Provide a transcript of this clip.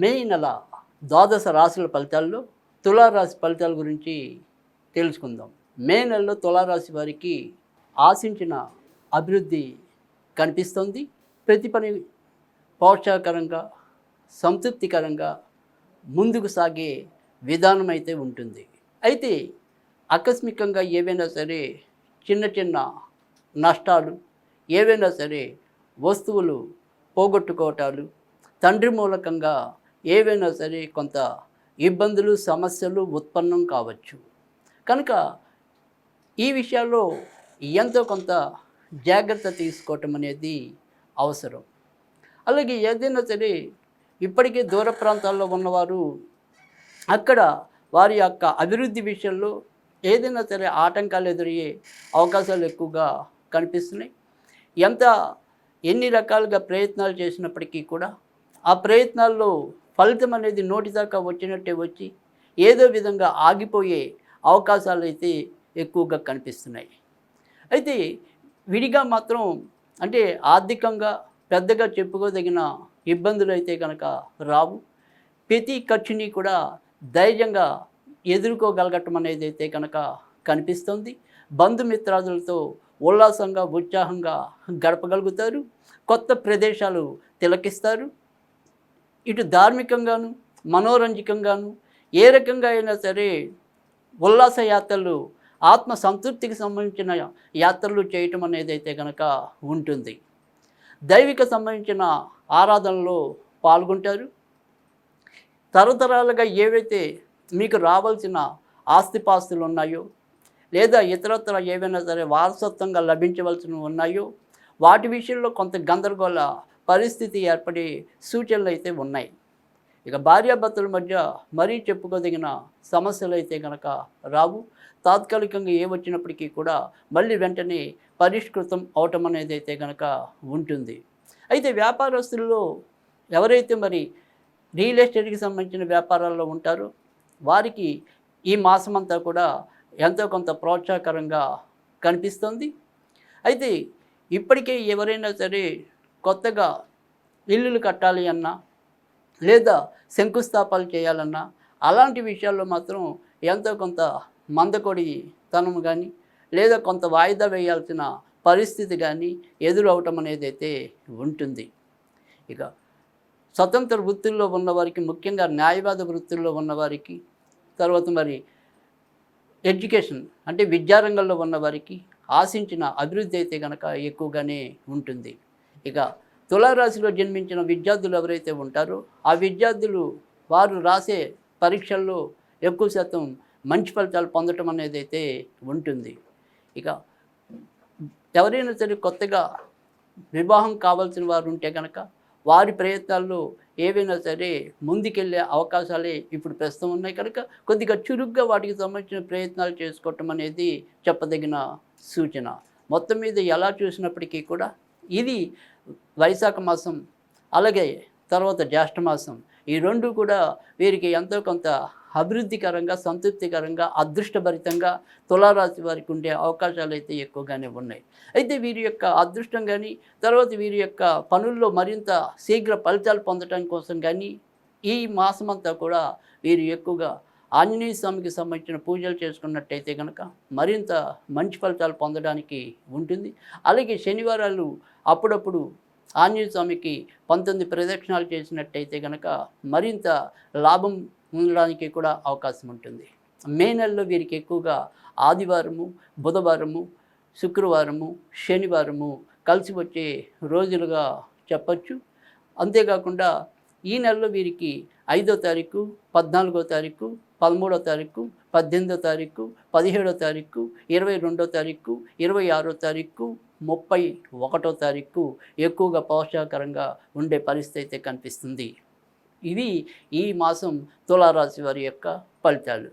మే నెల ద్వాదశ రాశుల ఫలితాల్లో తులారాశి ఫలితాల గురించి తెలుసుకుందాం. మే నెలలో తులారాశి వారికి ఆశించిన అభివృద్ధి కనిపిస్తుంది. ప్రతి పని ప్రోత్సాహకరంగా, సంతృప్తికరంగా ముందుకు సాగే విధానం అయితే ఉంటుంది. అయితే ఆకస్మికంగా ఏవైనా సరే చిన్న చిన్న నష్టాలు, ఏవైనా సరే వస్తువులు పోగొట్టుకోవటాలు, తండ్రి మూలకంగా ఏవైనా సరే కొంత ఇబ్బందులు, సమస్యలు ఉత్పన్నం కావచ్చు. కనుక ఈ విషయాల్లో ఎంతో కొంత జాగ్రత్త తీసుకోవటం అనేది అవసరం. అలాగే ఏదైనా సరే ఇప్పటికే దూర ప్రాంతాల్లో ఉన్నవారు అక్కడ వారి యొక్క అభివృద్ధి విషయంలో ఏదైనా సరే ఆటంకాలు ఎదురయ్యే అవకాశాలు ఎక్కువగా కనిపిస్తున్నాయి. ఎన్ని రకాలుగా ప్రయత్నాలు చేసినప్పటికీ కూడా ఆ ప్రయత్నాల్లో ఫలితం అనేది నోటి దాకా వచ్చినట్టే వచ్చి ఏదో విధంగా ఆగిపోయే అవకాశాలు అయితే ఎక్కువగా కనిపిస్తున్నాయి. అయితే విడిగా మాత్రం అంటే ఆర్థికంగా పెద్దగా చెప్పుకోదగిన ఇబ్బందులు అయితే కనుక రావు. ప్రతి ఖర్చుని కూడా ధైర్యంగా ఎదుర్కోగలగటం అనేది అయితే కనుక కనిపిస్తుంది. బంధుమిత్రాదులతో ఉల్లాసంగా, ఉత్సాహంగా గడపగలుగుతారు. కొత్త ప్రదేశాలు తిలకిస్తారు. ఇటు ధార్మికంగాను, మనోరంజకంగాను ఏ రకంగా అయినా సరే ఉల్లాస యాత్రలు, ఆత్మ సంతృప్తికి సంబంధించిన యాత్రలు చేయటం అనేది అయితే కనుక ఉంటుంది. దైవిక సంబంధించిన ఆరాధనలో పాల్గొంటారు. తరతరాలుగా ఏవైతే మీకు రావాల్సిన ఆస్తిపాస్తులు ఉన్నాయో, లేదా ఇతరత్ర ఏవైనా సరే వారసత్వంగా లభించవలసినవి ఉన్నాయో వాటి విషయంలో కొంత గందరగోళ పరిస్థితి ఏర్పడే సూచనలు అయితే ఉన్నాయి. ఇక భార్యాభర్తల మధ్య మరీ చెప్పుకోదగిన సమస్యలు అయితే కనుక రావు. తాత్కాలికంగా ఏ వచ్చినప్పటికీ కూడా మళ్ళీ వెంటనే పరిష్కృతం అవటం అనేది అయితే కనుక ఉంటుంది. అయితే వ్యాపారస్తుల్లో ఎవరైతే మరి రియల్ ఎస్టేట్కి సంబంధించిన వ్యాపారాల్లో ఉంటారో వారికి ఈ మాసమంతా కూడా ఎంతో కొంత ప్రోత్సాహకరంగా కనిపిస్తుంది. అయితే ఇప్పటికే ఎవరైనా సరే కొత్తగా ఇల్లులు కట్టాలి అన్నా, లేదా శంకుస్థాపనలు చేయాలన్నా అలాంటి విషయాల్లో మాత్రం ఎంతో కొంత మందకొడి తనం కానీ, లేదా కొంత వాయిదా వేయాల్సిన పరిస్థితి కానీ ఎదురవటం అనేది అయితే ఉంటుంది. ఇక స్వతంత్ర వృత్తుల్లో ఉన్నవారికి, ముఖ్యంగా న్యాయవాద వృత్తుల్లో ఉన్నవారికి, తర్వాత మరి ఎడ్యుకేషన్ అంటే విద్యారంగంలో ఉన్నవారికి ఆశించిన అభివృద్ధి అయితే కనుక ఎక్కువగానే ఉంటుంది. ఇక తులారాశిలో జన్మించిన విద్యార్థులు ఎవరైతే ఉంటారో ఆ విద్యార్థులు వారు రాసే పరీక్షల్లో ఎక్కువ శాతం మంచి ఫలితాలు పొందటం అనేది అయితే ఉంటుంది. ఇక ఎవరైనా సరే కొత్తగా వివాహం కావాల్సిన వారు ఉంటే కనుక వారి ప్రయత్నాల్లో ఏవైనా సరే ముందుకెళ్ళే అవకాశాలే ఇప్పుడు ప్రస్తుతం ఉన్నాయి. కనుక కొద్దిగా చురుగ్గా వాటికి సంబంధించిన ప్రయత్నాలు చేసుకోవటం అనేది చెప్పదగిన సూచన. మొత్తం మీద ఎలా చూసినప్పటికీ కూడా ఇది వైశాఖ మాసం, అలాగే తర్వాత జ్యేష్ఠ మాసం, ఈ రెండు కూడా వీరికి ఎంతో కొంత అభివృద్ధికరంగా, సంతృప్తికరంగా, అదృష్టభరితంగా తులారాశి వారికి ఉండే అవకాశాలు అయితే ఎక్కువగానే ఉన్నాయి. అయితే వీరి యొక్క అదృష్టం కానీ, తర్వాత వీరి యొక్క పనుల్లో మరింత శీఘ్ర ఫలితాలు పొందడం కోసం కానీ ఈ మాసమంతా కూడా వీరు ఎక్కువగా ఆంజనేయ స్వామికి సంబంధించిన పూజలు చేసుకున్నట్టయితే కనుక మరింత మంచి ఫలితాలు పొందడానికి ఉంటుంది. అలాగే శనివారాలు అప్పుడప్పుడు ఆంజనేయ స్వామికి 19 ప్రదక్షిణాలు చేసినట్టయితే కనుక మరింత లాభం ఉండడానికి కూడా అవకాశం ఉంటుంది. మే నెలలో వీరికి ఎక్కువగా ఆదివారము, బుధవారము, శుక్రవారము, శనివారము కలిసి వచ్చే రోజులుగా చెప్పచ్చు. అంతేకాకుండా ఈ నెలలో వీరికి 5వ తారీఖు, 14వ తారీఖు, 13వ తారీఖు, 18వ తారీఖు, 17వ తారీఖు, 22వ తారీఖు, 26వ తారీఖు, 31వ తారీఖు ఎక్కువగా ప్రోత్సాహకరంగా ఉండే పరిస్థితి అయితే కనిపిస్తుంది. ఇవి ఈ మాసం తులారాశి వారి యొక్క ఫలితాలు.